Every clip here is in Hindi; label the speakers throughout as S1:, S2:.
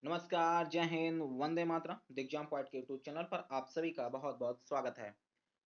S1: नमस्कार, जय हिंद, वंदे मातरम। दिग्जाम पॉइंट के यूट्यूब चैनल पर आप सभी का बहुत-बहुत स्वागत है।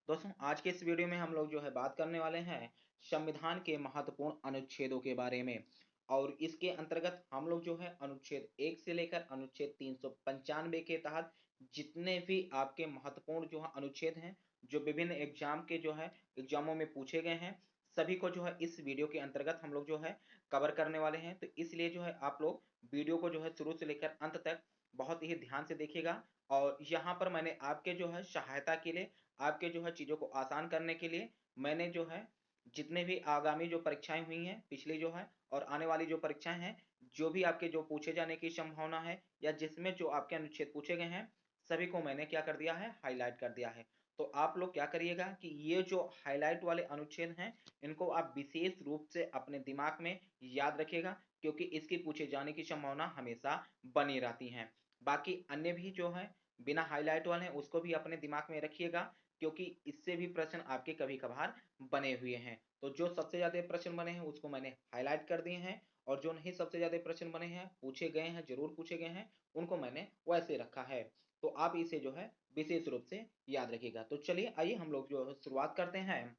S1: दोस्तों, आज के इस वीडियो में हम लोग जो है बात करने वाले हैं संविधान के महत्वपूर्ण अनुच्छेदों के बारे में और इसके अंतर्गत हम लोग जो है अनुच्छेद 1 से लेकर अनुच्छेद 395 के तहत जितने भी आपके महत्वपूर्ण जो है अनुच्छेद हैं, जो विभिन्न एग्जाम के जो है एग्जामों में पूछे गए हैं, सभी को जो है इस वीडियो के अंतर्गत हम लोग जो है कवर करने वाले हैं। तो इसलिए जो है आप लोग वीडियो को जो है शुरू से लेकर अंत तक बहुत ही ध्यान से देखिएगा और यहाँ पर मैंने आपके जो है सहायता के लिए, आपके जो है चीज़ों को आसान करने के लिए मैंने जो है जितने भी आगामी जो परीक्षाएँ हुई हैं, पिछली जो है और आने वाली जो परीक्षाएँ हैं, जो भी आपके जो पूछे जाने की संभावना है या जिसमें जो आपके अनुच्छेद पूछे गए हैं, सभी को मैंने क्या कर दिया है, हाइलाइट कर दिया है। तो आप लोग क्या करिएगा कि ये जो हाइलाइट वाले अनुच्छेद हैं, इनको आप विशेष रूप से अपने दिमाग में याद रखिएगा क्योंकि इसके पूछे जाने की संभावना हमेशा बनी रहती हैं। बाकी अन्य भी जो है बिना हाइलाइट वाले हैं उसको भी अपने दिमाग में रखिएगा क्योंकि इससे भी प्रश्न आपके कभी-कभार बने हुए हैं। तो जो सबसे ज़्यादा प्रश्न बने हैं उसको मैंने हाइलाइट कर दिए हैं और जो नहीं सबसे ज़्यादा प्रश्न बने हैं, पूछे गए हैं, ज़रूर पूछे गए हैं, उनको मैंने वैसे रखा है। तो आप इसे जो है विशेष रूप से याद रखिएगा। तो चलिए आइए हम लोग जो है शुरुआत करते हैं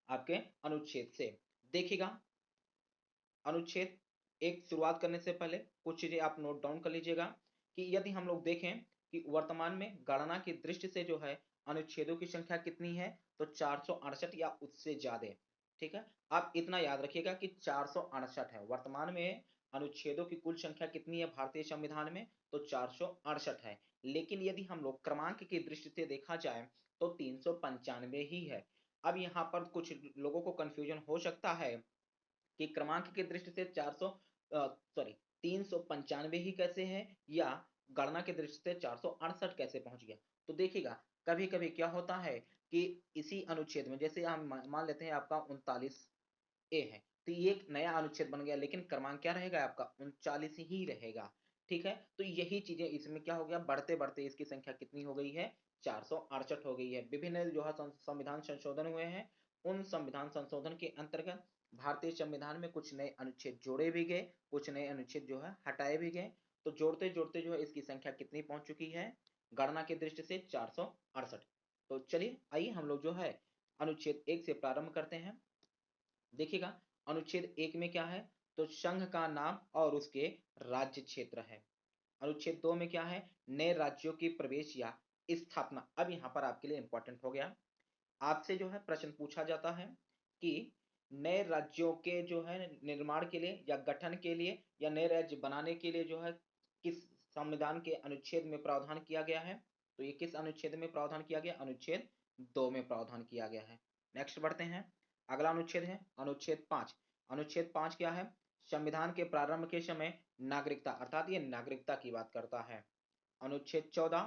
S1: आपके अनुच्छेद से। देखिएगा अनुच्छेद एक शुरुआत करने से पहले कुछ चीजें आप नोट डाउन कर लीजिएगा कि यदि हम लोग देखें कि वर्तमान में गणना की दृष्टि से जो है अनुच्छेदों की संख्या कितनी है तो 468 या उससे ज्यादा। ठीक है, आप इतना याद रखिएगा कि 468 है वर्तमान में। अनुच्छेदों की कुल संख्या कितनी है भारतीय संविधान में तो 468 है। लेकिन यदि हम लोग क्रमांक की दृष्टि से देखा जाए तो 395 ही है। अब यहाँ पर कुछ लोगों को कंफ्यूजन हो सकता है कि क्रमांक की दृष्टि से 395 ही कैसे है या गणना की दृष्टि से 468 कैसे पहुंच गया। तो देखिएगा कभी कभी क्या होता है कि इसी अनुच्छेद में जैसे हम मान लेते हैं आपका 39A है तो ये एक नया अनुच्छेद बन गया लेकिन क्रमांक क्या रहेगा आपका 39 ही रहेगा। ठीक है, तो यही चीजें इसमें क्या हो गया, बढ़ते बढ़ते इसकी संख्या कितनी हो गई है, 468 हो गई है। विभिन्न जो है संविधान संशोधन हुए हैं, उन संविधान संशोधन के अंतर्गत भारतीय संविधान में कुछ नए अनुच्छेद जोड़े भी गए, कुछ नए अनुच्छेद जो है हटाए भी गए। तो जोड़ते जोड़ते जो है इसकी संख्या कितनी पहुंच चुकी है गणना की दृष्टि से 468। तो चलिए आइए हम लोग जो है अनुच्छेद 1 से प्रारंभ करते हैं। देखिएगा अनुच्छेद 1 में क्या है तो संघ का नाम और उसके राज्य क्षेत्र है। अनुच्छेद 2 में क्या है, नए राज्यों की प्रवेश या स्थापना। अब यहाँ पर आपके लिए इंपॉर्टेंट हो गया, आपसे जो है प्रश्न पूछा जाता है कि नए राज्यों के जो है निर्माण के लिए या गठन के लिए या नए राज्य बनाने के लिए जो है किस संविधान के अनुच्छेद में प्रावधान किया गया है। तो ये किस अनुच्छेद में प्रावधान किया गया, अनुच्छेद 2 में प्रावधान किया गया है। नेक्स्ट बढ़ते हैं, अगला अनुच्छेद है अनुच्छेद 5। अनुच्छेद 5 क्या है, संविधान के प्रारंभ के समय नागरिकता, अर्थात ये नागरिकता की बात करता है। अनुच्छेद 14,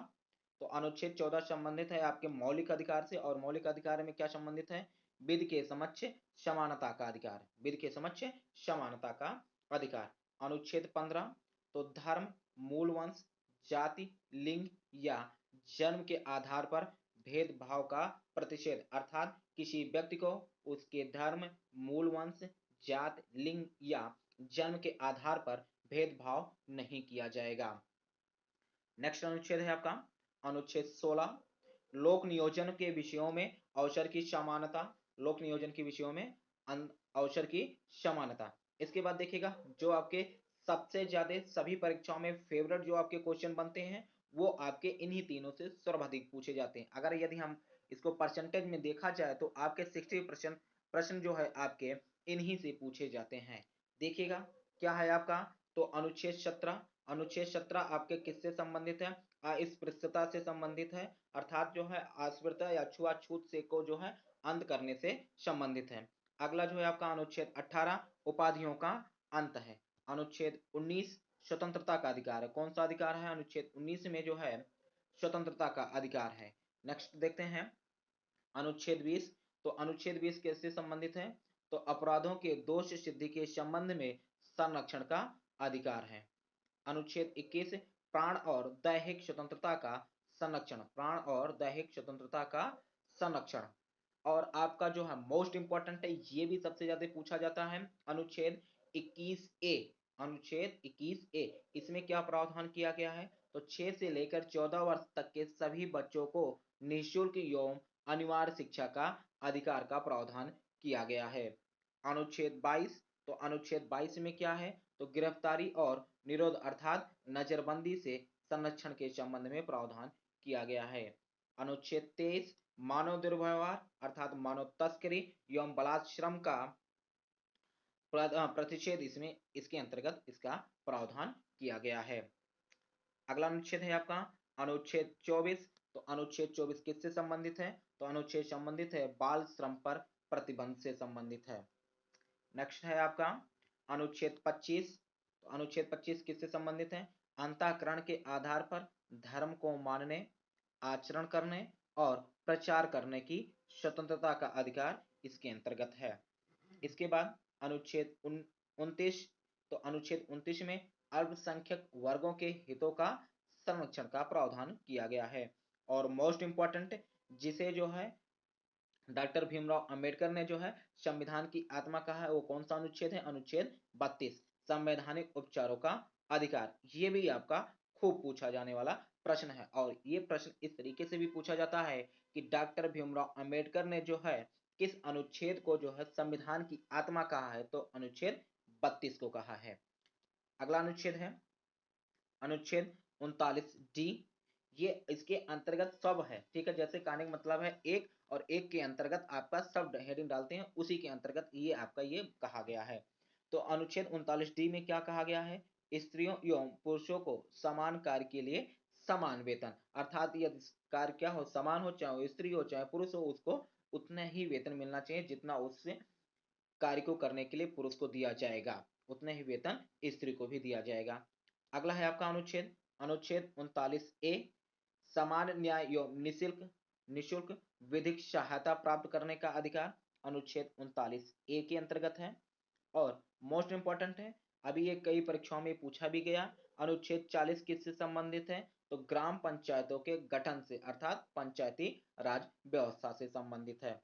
S1: तो अनुच्छेद 14 संबंधित है आपके मौलिक अधिकार से और मौलिक अधिकार में क्या संबंधित है, विधि के समक्ष समानता का अधिकार, विधि के समक्ष समानता का अधिकार। अनुच्छेद 15, तो धर्म, मूल वंश, जाति, लिंग या जन्म के आधार पर भेदभाव का प्रतिषेध, अर्थात किसी व्यक्ति को उसके धर्म, मूल वंश, जात, लिंग या जन्म के आधार पर भेदभाव नहीं किया जाएगा। नेक्स्ट अनुच्छेद है आपका अनुच्छेद 16, लोक नियोजन के विषयों में अवसर की समानता, लोक नियोजन के विषयों में अवसर की समानता। इसके बाद देखिएगा जो आपके सबसे ज्यादा सभी परीक्षाओं में फेवरेट जो आपके क्वेश्चन बनते हैं वो आपके इन्हीं तीनों से सर्वाधिक पूछे जाते हैं। अगर यदि हम इसको परसेंटेज में देखा जाए तो आपके 60% प्रश्न जो है आपके इन्हीं से पूछे जाते हैं। देखिएगा क्या है आपका तो अनुच्छेद 17। अनुच्छेद 17 आपके किससे संबंधित है, अस्पृश्यता से संबंधित है, अर्थात जो है अस्पृश्यता या छुआछूत से को जो है अंत करने से संबंधित है। अगला जो है आपका अनुच्छेद 18 उपाधियों का अंत है। अनुच्छेद 19 स्वतंत्रता का अधिकार है। कौन सा अधिकार है, अनुच्छेद 19 में जो है स्वतंत्रता का अधिकार है। नेक्स्ट देखते हैं अनुच्छेद 20, तो अनुच्छेद 20 कैसे संबंधित है तो अपराधों के दोष सिद्धि के संबंध में संरक्षण का अधिकार है। अनुच्छेद 21 प्राण और दैहिक स्वतंत्रता का संरक्षण, प्राण और दैहिक स्वतंत्रता का संरक्षण। और आपका जो है मोस्ट इंपॉर्टेंट है, ये भी सबसे ज्यादा पूछा जाता है, अनुच्छेद 21A अनुच्छेद 21A, इसमें क्या प्रावधान किया गया है? तो 6 से लेकर 14 वर्ष तक के सभी बच्चों को निःशुल्क एवं अनिवार्य शिक्षा का अधिकार का प्रावधान किया गया है। अनुच्छेद 22, तो अनुच्छेद 22 में क्या है? तो गिरफ्तारी और निरोध अर्थात नजरबंदी से संरक्षण के संबंध में प्रावधान किया गया है। अनुच्छेद 23, मानव दुर्व्यवहार अर्थात मानव तस्करी एवं बलात्श्रम का प्रतिषेध इसमें इसके अंतर्गत इसका प्रावधान किया गया है। अगला अनुच्छेद है आपका अनुच्छेद 24। तो अनुच्छेद 24 किससे संबंधित है? तो अनुच्छेद संबंधित है बाल श्रम पर प्रतिबंध से संबंधित है। नेक्स्ट है आपका अनुच्छेद 25। तो अनुच्छेद 25 किससे संबंधित है? अंतःकरण के आधार पर धर्म को मानने, आचरण करने और प्रचार करने की स्वतंत्रता का अधिकार इसके अंतर्गत है। इसके बाद अनुच्छेद 29। तो अनुच्छेद 29 में अल्पसंख्यक वर्गों के हितों का संरक्षण का प्रावधान किया गया है। और मोस्ट इंपॉर्टेंट जिसे जो है डॉक्टर भीमराव अंबेडकर ने जो है संविधान की आत्मा कहा है, वो कौन सा अनुच्छेद है? अनुच्छेद 32, संवैधानिक उपचारों का अधिकार। ये भी आपका खूब पूछा जाने वाला प्रश्न है, और ये प्रश्न इस तरीके से भी पूछा जाता है कि डॉक्टर भीमराव अंबेडकर ने जो है किस अनुच्छेद को जो है संविधान की आत्मा कहा है? तो अनुच्छेद 32 को कहा है। अगला अनुच्छेद है अनुच्छेद 39D। ये इसके अंतर्गत सब है, ठीक है। जैसे कहने का मतलब है एक, और एक के अंतर्गत आपका सब हेडिंग डालते हैं, उसी के अंतर्गत ये आपका ये कहा गया है। तो अनुच्छेद 39D में क्या कहा गया है? स्त्रियों एवं पुरुषों को समान कार्य के लिए समान वेतन, अर्थात यदि कार्य क्या हो, समान हो, चाहे वो स्त्री हो चाहे पुरुष हो, उसको उतना ही वेतन मिलना चाहिए जितना उससे कार्य को करने के लिए पुरुष को दिया जाएगा, उतना ही वेतन स्त्री को भी दिया जाएगा। अगला है आपका अनुच्छेद अनुच्छेद 39A, समान न्याय एवं निशुल्क विधिक सहायता प्राप्त करने का अधिकार अनुच्छेद 39A के अंतर्गत है। और मोस्ट इंपॉर्टेंट है, अभी ये कई परीक्षाओं में पूछा भी गया, अनुच्छेद 40 किससे संबंधित है? तो ग्राम पंचायतों के गठन से अर्थात पंचायती राज व्यवस्था से संबंधित है।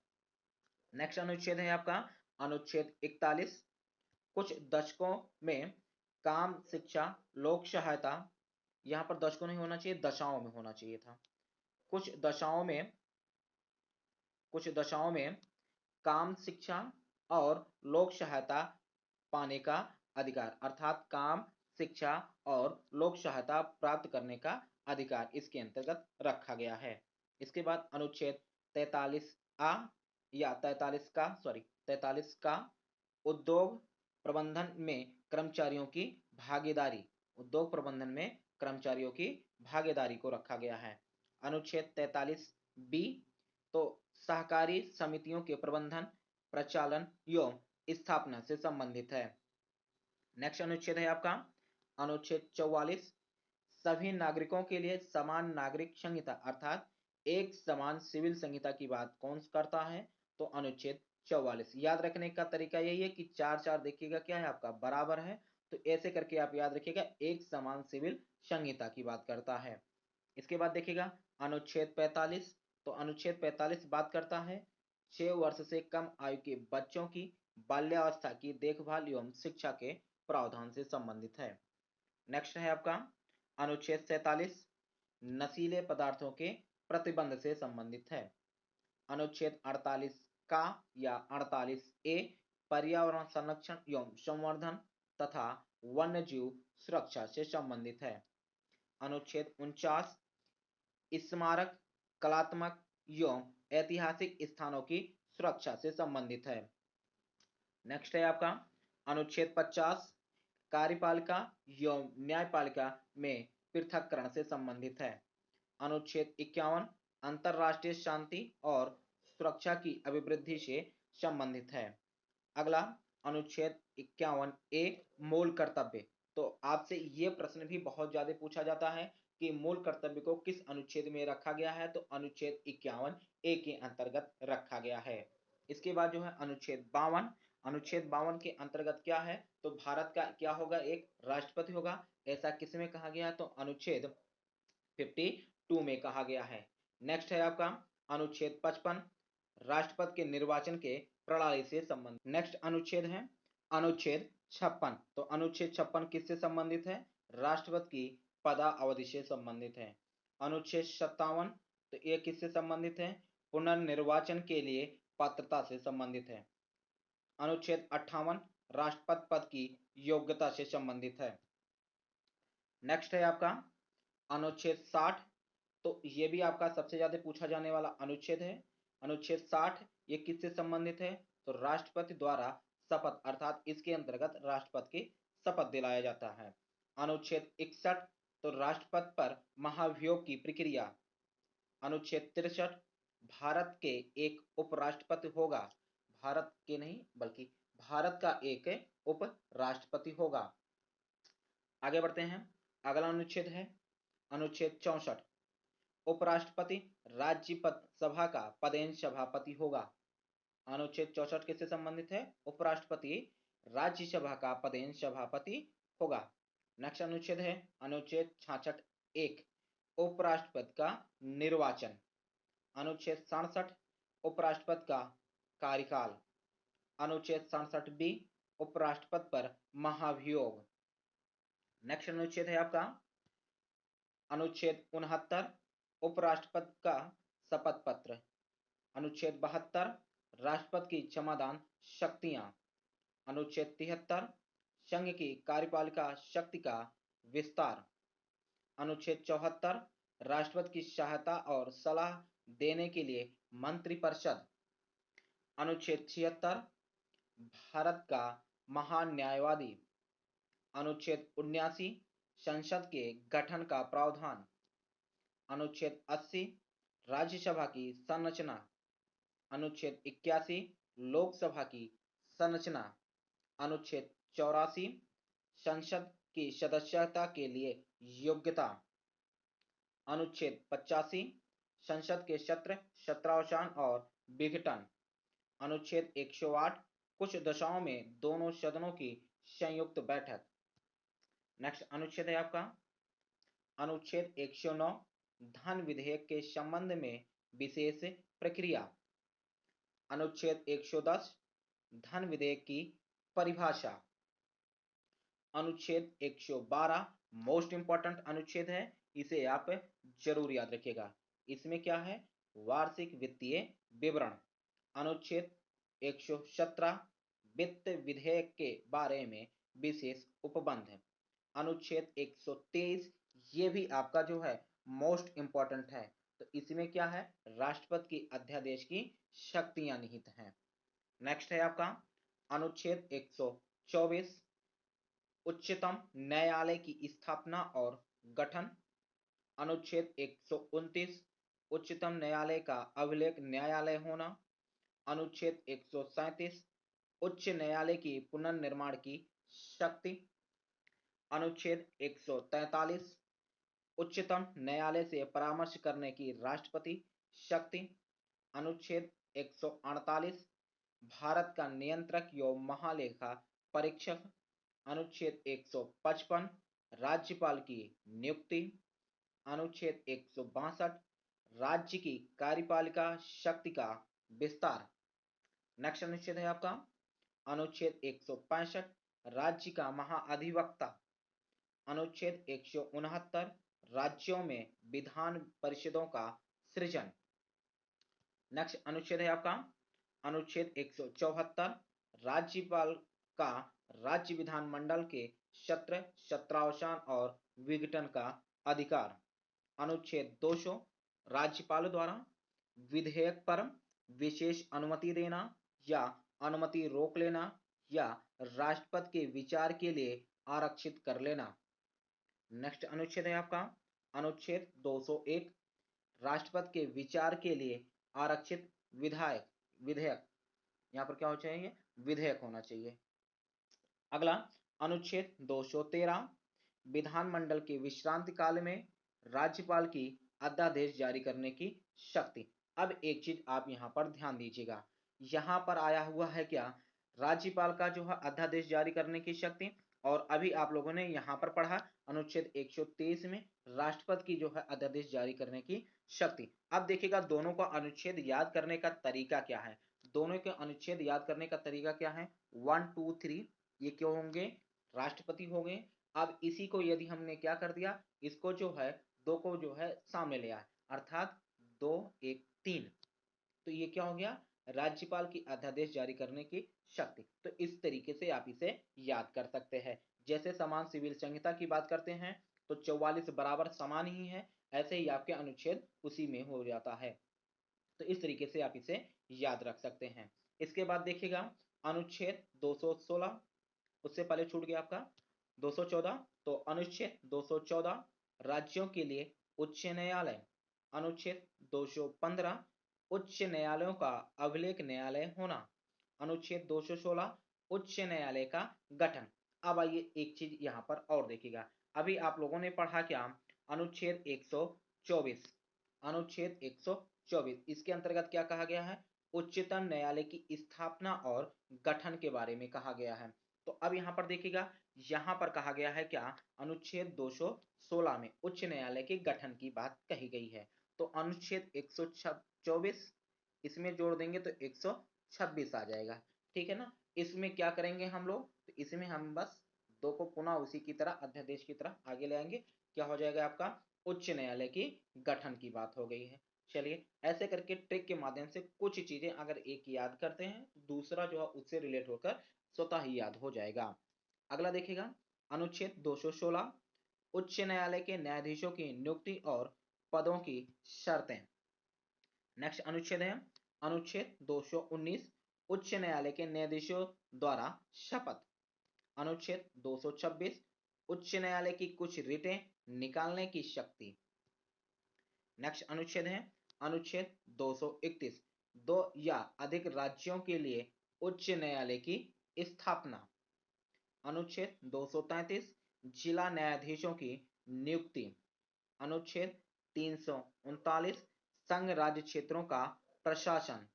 S1: नेक्स्ट अनुच्छेद है आपका अनुच्छेद 41। कुछ दशकों में काम, शिक्षा, लोक सहायता, यहां पर दशकों नहीं होना चाहिए, दशाओं में होना चाहिए था। कुछ दशाओं में काम, शिक्षा और लोक सहायता पाने का अधिकार, अर्थात काम, शिक्षा और लोक सहायता प्राप्त करने का अधिकार इसके अंतर्गत रखा गया है। इसके बाद अनुच्छेद 43A या 43 का उद्योग प्रबंधन में कर्मचारियों की भागीदारी, उद्योग प्रबंधन में कर्मचारियों की भागीदारी को रखा गया है। अनुच्छेद 43B, तो सहकारी समितियों के प्रबंधन, प्रचालन एवं स्थापना से संबंधित है। नेक्स्ट अनुच्छेद है आपका अनुच्छेद 44, सभी नागरिकों के लिए समान नागरिक संहिता अर्थात एक समान सिविल संहिता की बात कौन करता है? तो अनुच्छेद 44। याद रखने का तरीका यही है कि चार चार देखिएगा क्या है आपका बराबर है, तो ऐसे करके आप याद रखिएगा एक समान सिविल संहिता की बात करता है। इसके बाद देखिएगा अनुच्छेद 45। तो अनुच्छेद 45 बात करता है 6 वर्ष से कम आयु के बच्चों की बाल्यावस्था की देखभाल एवं शिक्षा के प्रावधान से संबंधित है। नेक्स्ट है आपका अनुच्छेद 47, नशीले पदार्थों के प्रतिबंध से संबंधित है। अनुच्छेद 48 का या 48A, पर्यावरण संरक्षण एवं संवर्धन तथा वन्यजीव सुरक्षा से संबंधित है। अनुच्छेद 49, स्मारक, कलात्मक एवं ऐतिहासिक स्थानों की सुरक्षा से संबंधित है। नेक्स्ट है आपका अनुच्छेद 50, कार्यपालिका एवं न्यायपालिका में पृथककरण से संबंधित है। अनुच्छेद 51, अंतरराष्ट्रीय शांति और सुरक्षा की अभिवृद्धि से संबंधित है। अगला अनुच्छेद 51A, मूल कर्तव्य। तो आपसे ये प्रश्न भी बहुत ज्यादा पूछा जाता है कि मूल कर्तव्य को किस अनुच्छेद में रखा गया है? तो अनुच्छेद 51A के अंतर्गत रखा गया है। इसके बाद जो है अनुच्छेद 52। अनुच्छेद 52 के अंतर्गत क्या है? तो भारत का क्या होगा? एक राष्ट्रपति होगा। ऐसा किसमें कहा गया है? तो अनुच्छेद 52 में कहा गया है। नेक्स्ट है आपका अनुच्छेद 55, राष्ट्रपति के निर्वाचन के प्रणाली से संबंधित। नेक्स्ट अनुच्छेद है अनुच्छेद 56, तो अनुच्छेद 56 किससे संबंधित है? राष्ट्रपति की पदावधि से संबंधित है। अनुच्छेद 57, तो ये किससे संबंधित है? पुनर्निर्वाचन के लिए पात्रता से संबंधित है। अनुच्छेद 58 राष्ट्रपति पद की योग्यता से संबंधित है। नेक्स्ट है आपका अनुच्छेद 60, तो ये भी आपका सबसे ज्यादा पूछा जाने वाला अनुच्छेद है। अनुच्छेद 60 ये किससे संबंधित है? तो राष्ट्रपति द्वारा शपथ, अर्थात इसके अंतर्गत राष्ट्रपति की शपथ दिलाया जाता है। अनुच्छेद 61, तो राष्ट्रपति पर महाभियोग की प्रक्रिया। अनुच्छेद 63, भारत के एक उपराष्ट्रपति होगा। भारत के नहीं बल्कि भारत का एक उपराष्ट्रपति होगा। आगे बढ़ते हैं, अगला अनुच्छेद है अनुच्छेद 64, उपराष्ट्रपति राज्यसभा का पदेन सभापति होगा। अनुच्छेद 64 किससे संबंधित है? उपराष्ट्रपति राज्यसभा का पदेन सभापति होगा। नेक्स्ट अनुच्छेद है अनुच्छेद 66 एक, उपराष्ट्रपति का निर्वाचन। अनुच्छेद 67 उपराष्ट्रपति का कार्यकाल। अनुच्छेद 67 बी उपराष्ट्रपति पर महाभियोग। नेक्स्ट अनुच्छेद है आपका अनुच्छेद 69 उपराष्ट्रपति का शपथ पत्र। अनुच्छेद 72 राष्ट्रपति की क्षमादान शक्तियां। अनुच्छेद 73 संघ की कार्यपालिका शक्ति का विस्तार। अनुच्छेद 74 राष्ट्रपति की सहायता और सलाह देने के लिए मंत्रिपरिषद। अनुच्छेद 76 भारत का महान न्यायवादी। अनुच्छेद 79 संसद के गठन का प्रावधान। अनुच्छेद 80 राज्यसभा की संरचना। अनुच्छेद 81 लोकसभा की संरचना। अनुच्छेद 84 संसद की सदस्यता के लिए योग्यता। अनुच्छेद 85 संसद के सत्र सत्रावसान और विघटन। अनुच्छेद 108 कुछ दशाओं में दोनों सदनों की संयुक्त बैठक। नेक्स्ट अनुच्छेद है आपका अनुच्छेद 109 धन विधेयक के संबंध में विशेष प्रक्रिया। अनुच्छेद 110 धन विधेयक की परिभाषा। अनुच्छेद 112 मोस्ट इंपॉर्टेंट अनुच्छेद है, इसे आप जरूर याद रखिएगा। इसमें क्या है? वार्षिक वित्तीय विवरण। अनुच्छेद 117 वित्त विधेयक के बारे में विशेष उपबंध है। अनुच्छेद 123 ये भी आपका जो है मोस्ट इंपॉर्टेंट है, तो इसमें क्या है? राष्ट्रपति की अध्यादेश की शक्तियां निहित हैं। नेक्स्ट है आपका अनुच्छेद 124 उच्चतम न्यायालय की स्थापना और गठन। अनुच्छेद 129 उच्चतम न्यायालय का अभिलेख न्यायालय होना। अनुच्छेद 137 उच्च न्यायालय की पुनर्निर्माण की शक्ति। अनुच्छेद 143 उच्चतम न्यायालय से परामर्श करने की राष्ट्रपति शक्ति। अनुच्छेद 148 भारत का नियंत्रक एवं महालेखा परीक्षक। अनुच्छेद 155 राज्यपाल की नियुक्ति। अनुच्छेद 162 राज्य की कार्यपालिका शक्ति का विस्तार। नेक्स्ट अनुच्छेद है आपका अनुच्छेद 165 राज्य का महाअधिवक्ता। अनुच्छेद 169 राज्यों में विधान परिषदों का सृजन। नेक्स्ट अनुच्छेद है आपका अनुच्छेद 174 राज्यपाल का राज्य विधानमंडल के सत्र सत्रावसान और विघटन का अधिकार। अनुच्छेद 200 राज्यपाल द्वारा विधेयक पर विशेष अनुमति देना या अनुमति रोक लेना या राष्ट्रपति के विचार के लिए आरक्षित कर लेना। नेक्स्ट अनुच्छेद है आपका अनुच्छेद 201 राष्ट्रपति के विचार के लिए आरक्षित विधेयक। यहाँ पर क्या होना चाहिए? विधेयक होना चाहिए। अगला अनुच्छेद 213 विधानमंडल के विश्रांति काल में राज्यपाल की अध्यादेश जारी करने की शक्ति। अब एक चीज आप यहाँ पर ध्यान दीजिएगा, यहाँ पर आया हुआ है क्या? राज्यपाल का जो है अध्यादेश जारी करने की शक्ति, और अभी आप लोगों ने यहाँ पर पढ़ा अनुच्छेद 123 में राष्ट्रपति की जो है अध्यादेश जारी करने की शक्ति। अब देखिएगा दोनों का अनुच्छेद याद करने का तरीका क्या है। दोनों के अनुच्छेद याद करने का तरीका क्या है? 1 2 3 ये क्यों होंगे? राष्ट्रपति हो गए। अब इसी को यदि हमने क्या कर दिया, इसको जो है दो को जो है सामने ले आए, अर्थात 2 1 3, तो ये क्या हो गया? राज्यपाल की अध्यादेश जारी करने की शक्ति। तो इस तरीके से आप इसे याद कर सकते हैं। जैसे समान सिविल संहिता की बात करते हैं तो 44 बराबर समान ही है, ऐसे ही आपके अनुच्छेद उसी में हो जाता है। तो इस तरीके से आप इसे याद रख सकते हैं। इसके बाद देखिएगा अनुच्छेद 216, उससे पहले छूट गया आपका 214, तो अनुच्छेद 214 राज्यों के लिए उच्च न्यायालय। अनुच्छेद 215 उच्च न्यायालयों का अभिलेख न्यायालय होना। अनुच्छेद 216 उच्च न्यायालय का गठन। अब आइए एक चीज यहां पर और देखिएगा, अभी आप लोगों ने पढ़ा क्या? अनुच्छेद 124, अनुच्छेद 124 इसके अंतर्गत क्या कहा गया है? उच्चतम न्यायालय की स्थापना और गठन के बारे में कहा गया है। तो अब यहाँ पर देखिएगा, यहाँ पर कहा गया है क्या? अनुच्छेद 216 में उच्च न्यायालय के गठन की बात कही गई है। तो अनुच्छेद 124 इसमें जोड़ देंगे तो 126 आ जाएगा, ठीक है ना? इसमें क्या करेंगे हम लोग? तो इसमें हम बस दो को पुनः उसी की तरह अध्यादेश की तरह आगे ले आएंगे। क्या हो जाएगा आपका? उच्च न्यायालय की गठन की बात हो गई है। चलिए ऐसे करके ट्रिक के माध्यम से कुछ चीजें अगर एक याद करते हैं, दूसरा जो है उससे रिलेट होकर स्वतः ही याद हो जाएगा। अगला देखिएगा अनुच्छेद 216 उच्च न्यायालय के न्यायाधीशों की नियुक्ति और पदों की शर्तें। नेक्स्ट अनुच्छेद है अनुच्छेद 219 उच्च न्यायालय के न्यायाधीशों द्वारा शपथ। अनुच्छेद 226 उच्च न्यायालय की कुछ रिटें निकालने की शक्ति। नेक्स्ट अनुच्छेद है अनुच्छेद 231 दो या अधिक राज्यों के लिए उच्च न्यायालय की स्थापना। अनुच्छेद 233 जिला न्यायाधीशों की नियुक्ति। अनुच्छेद 339 संघ राज्य क्षेत्रों का प्रशासन।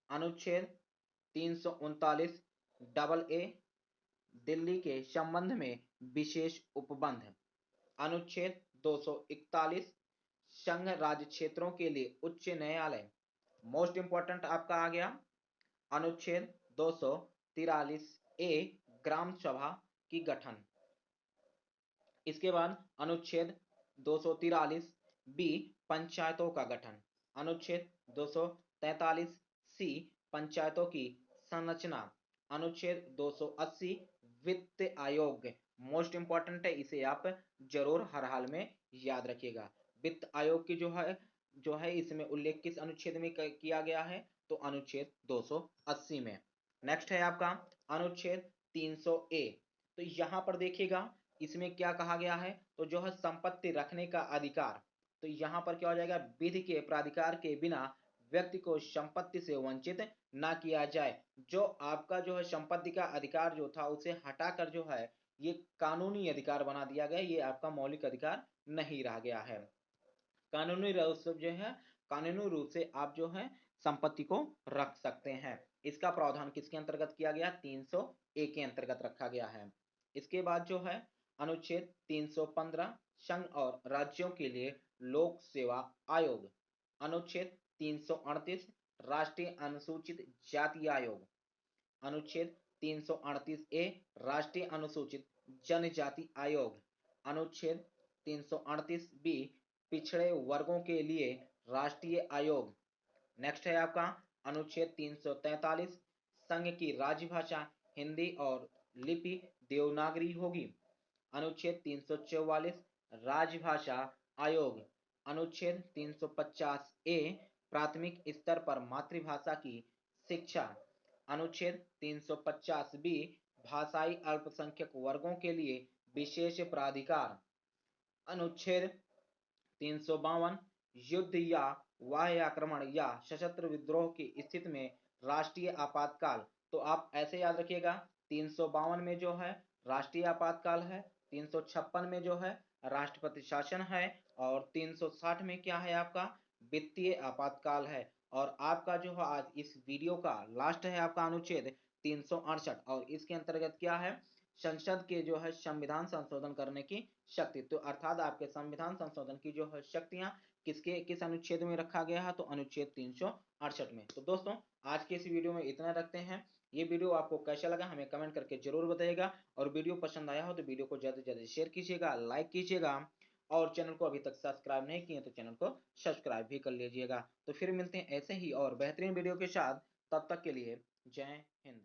S1: अनुच्छेद 339 डबल ए दिल्ली के संबंध में विशेष उपबंध। अनुच्छेद 241 संघ राज्य क्षेत्रों के लिए उच्च न्यायालय। मोस्ट इंपॉर्टेंट आपका आ गया अनुच्छेद 243 ए ग्राम सभा की गठन। इसके बाद अनुच्छेद 243 बी पंचायतों का गठन। अनुच्छेद 243 सी पंचायतों की संरचना। अनुच्छेद 280 वित्त आयोग। मोस्ट इंपॉर्टेंट है, इसे आप जरूर हर हाल में याद रखिएगा। वित्त आयोग की जो है इसमें उल्लेख किस अनुच्छेद में किया गया है? तो अनुच्छेद 280 में। नेक्स्ट है आपका अनुच्छेद 300 ए। तो यहां पर देखिएगा इसमें क्या कहा गया है? तो जो है संपत्ति रखने का अधिकार। तो यहां पर क्या हो जाएगा? विधि के प्राधिकार के बिना व्यक्ति को संपत्ति से वंचित ना किया जाए। जो आपका जो है संपत्ति का अधिकार जो था उसे हटाकर जो है ये कानूनी अधिकार बना दिया गया, ये आपका मौलिक अधिकार नहीं रह गया है। कानूनी रूप से जो है कानूनी रूप से आप जो है संपत्ति को रख सकते हैं। इसका प्रावधान किसके अंतर्गत किया गया? 301 के अंतर्गत रखा गया है। इसके बाद जो है अनुच्छेद 315 संघ और राज्यों के लिए लोक सेवा आयोग। अनुच्छेद 338 राष्ट्रीय अनुसूचित जाति आयोग। अनुच्छेद 338 ए राष्ट्रीय अनुसूचित जनजाति आयोग। अनुच्छेद 338 बी पिछड़े वर्गों के लिए राष्ट्रीय आयोग। नेक्स्ट है आपका अनुच्छेद 343 संघ की राजभाषा हिंदी और लिपि देवनागरी होगी। अनुच्छेद 344 राजभाषा आयोग। अनुच्छेद 350 ए प्राथमिक स्तर पर मातृभाषा की शिक्षा। अनुच्छेद 350 बी भाषाई अल्पसंख्यक वर्गों के लिए विशेष प्राधिकार। अनुच्छेद 352 युद्ध या वाह्य आक्रमण या सशस्त्र विद्रोह की स्थिति में राष्ट्रीय आपातकाल। तो आप ऐसे याद रखिएगा 352 में जो है राष्ट्रीय आपातकाल है, 356 में जो है राष्ट्रपति शासन है, और 360 में क्या है आपका? वित्तीय आपातकाल है। और आपका जो है आज इस वीडियो का लास्ट है आपका अनुच्छेद 368, और इसके अंतर्गत क्या है? संसद के जो है संविधान संशोधन करने की शक्ति। तो अर्थात आपके संविधान संशोधन की जो है शक्तियां किस अनुच्छेद में रखा गया है? तो अनुच्छेद 368 में। तो दोस्तों आज के इस वीडियो में इतना रखते हैं। ये वीडियो आपको कैसा लगा हमें कमेंट करके जरूर बताइएगा, और वीडियो पसंद आया हो तो वीडियो को ज़्यादा से ज़्यादा शेयर कीजिएगा, लाइक कीजिएगा, और चैनल को अभी तक सब्सक्राइब नहीं किए तो चैनल को सब्सक्राइब भी कर लीजिएगा। तो फिर मिलते हैं ऐसे ही और बेहतरीन वीडियो के साथ, तब तक के लिए जय हिंद।